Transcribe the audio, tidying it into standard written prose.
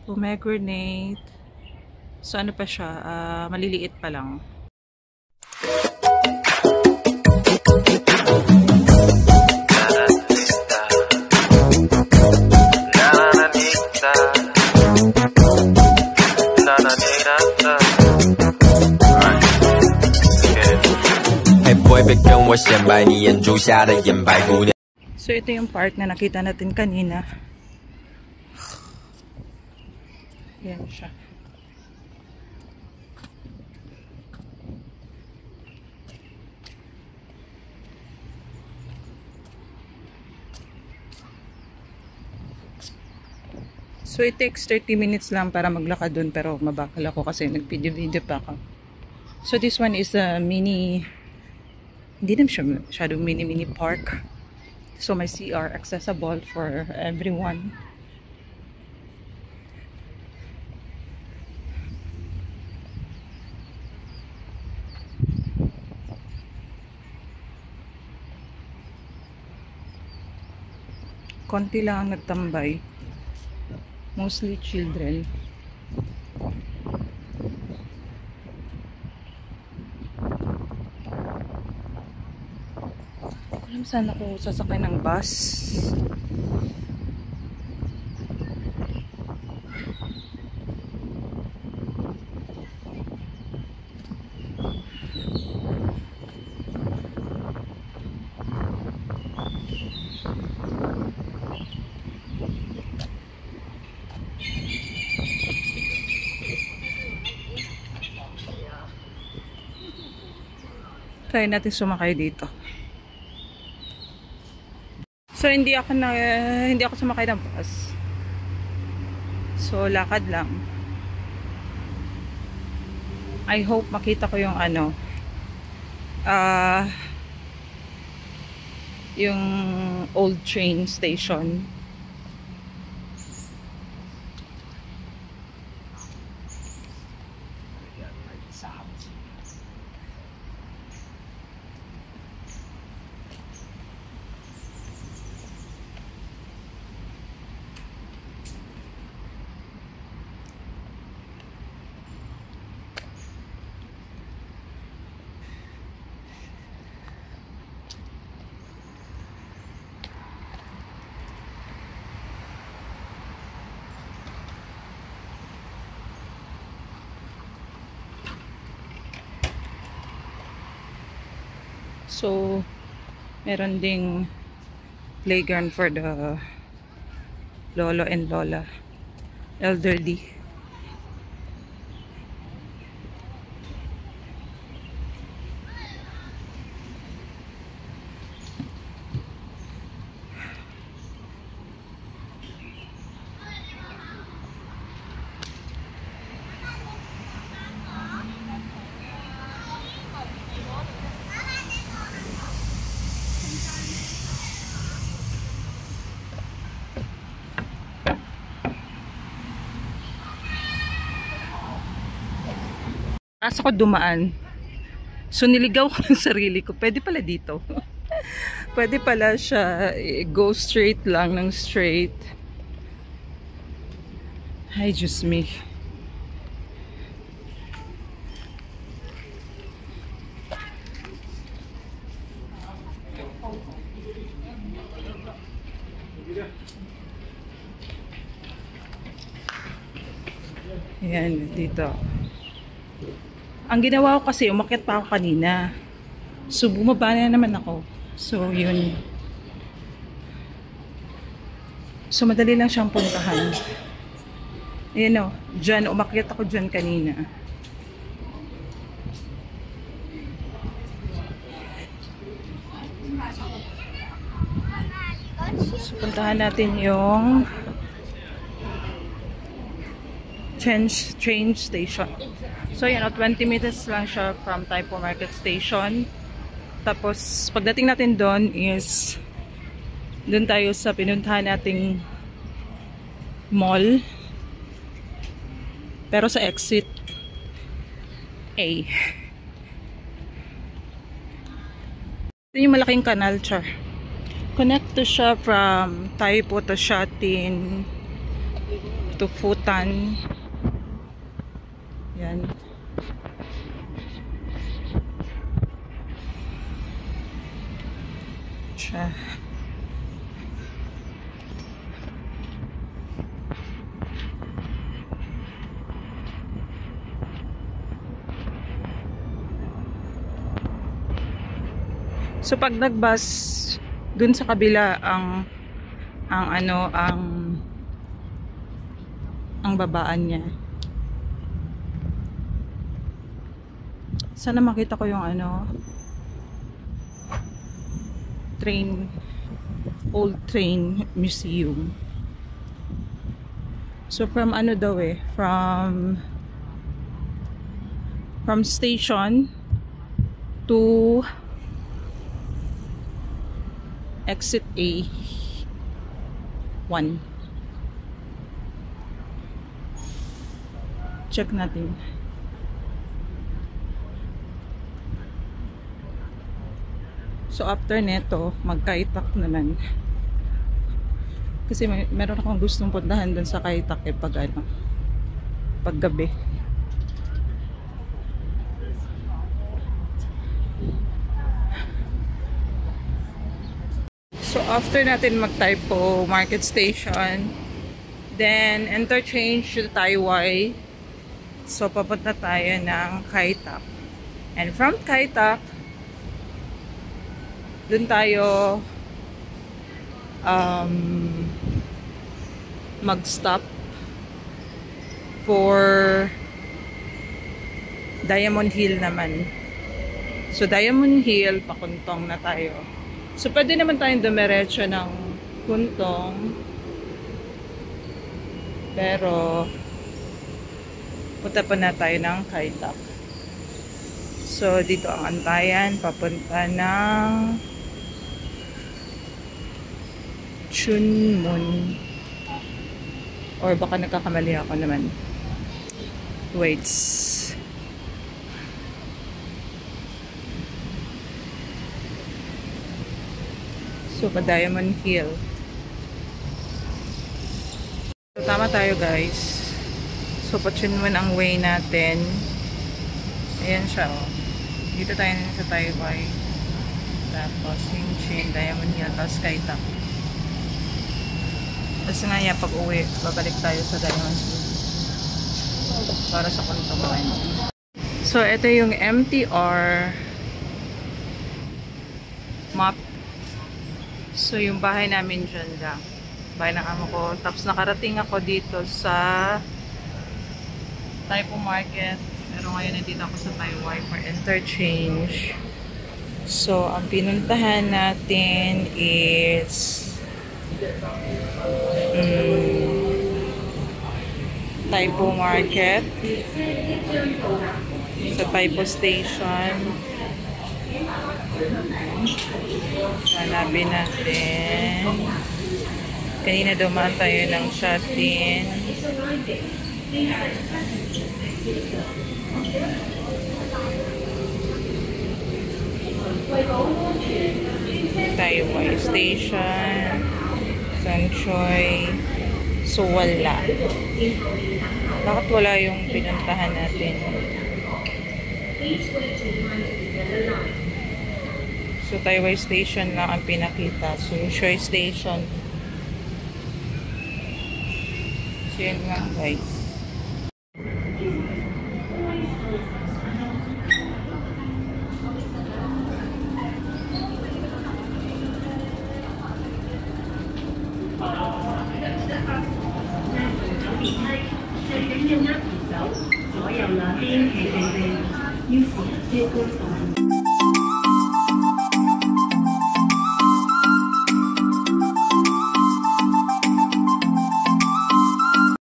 Pomegranate. So ano pa siya? Maliliit pa lang. So ito yung park na nakita natin kanina. Yan siya. So it takes 30 minutes lang para maglakad dun, pero mabakal ako kasi nag-video-video pa ako. So this one is a mini, hindi naman siya masyadong mini park. So may CR accessible for everyone. Konti lang ang nagtambay. Mostly children. Alam saan ako sasakay ng bus. Try natin sumakay dito. So hindi ako sumakay ng bus. So lakad lang. I hope makita ko yung yung old train station. So, meron ding playground for the lolo and lola, elderly. Kaso ko dumaan. So niligaw ko ng sarili ko. Pwede pala dito. Pwede pala siya go straight lang ng straight. Ay, Diyos me. Ayan, dito. Ang ginawa ko kasi, umakyat pa ako kanina. So, bumaba na naman ako. So, yun. So, madali lang siyang puntahan. Ayan o. Dyan, umakyat ako dyan kanina. So, puntahan natin yung train station. So, yan, 20 minutes lang siya from Taipo Market Station. Tapos, pagdating natin doon is doon tayo sa pinuntahan nating mall. Pero sa exit A. Ito yung malaking kanal, char. Connect to siya from Taipo to Shatin, to Futan. Yan. Siya. So pag nagbus dun sa kabila ang babaan niya. Sana makita ko yung old train museum. So from from station to exit A1. Check natin. So after neto, magkaitak naman. Kasi meron akong gustong puntahan dun sa Kaitak pag gabi. So after natin magtypo Market Station, then interchange to Taiwai. So papunta tayo ng Kaitak. And from Kaitak, dun tayo mag-stop for Diamond Hill naman. So Diamond Hill, pakuntong na tayo. So pwede naman tayong dumiretso ng Kuntong. Pero punta pa na tayo ng Kaitak. So dito ang antayan, papunta ng Chunmun. Or baka nagkakamali ako naman. Wait. So, pa Diamond Hill. So, tama tayo guys. So, pa-Chunmun ang way natin. Ayan siya, oh. Dito tayo sa Taiwai. Tapos, Hinchin, Diamond Hill, tapos Kaitak. Tapos nga pag uwi, babalik tayo sa Diamond Hill. Para sa Kuntong. So, ito yung MTR map. So, yung bahay namin dyan lang. Bahay ng amo ko. Tapos, nakarating ako dito sa Taipo Market. Pero ngayon, nandito ako sa Taiwai for interchange. So, ang pinuntahan natin is Taipo Market. Sa Taipo Station. Hanapin natin. Kanina dumaan tayo ng Shatin. Taiwai Station. Sanchoy. So wala. Bakit wala yung pinuntahan natin? So, Taiwai Station lang ang pinakita. So, Shui Station. So, yun lang guys. Hãy subscribe cho kênh Ghiền Mì Gõ để không bỏ lỡ những video hấp dẫn.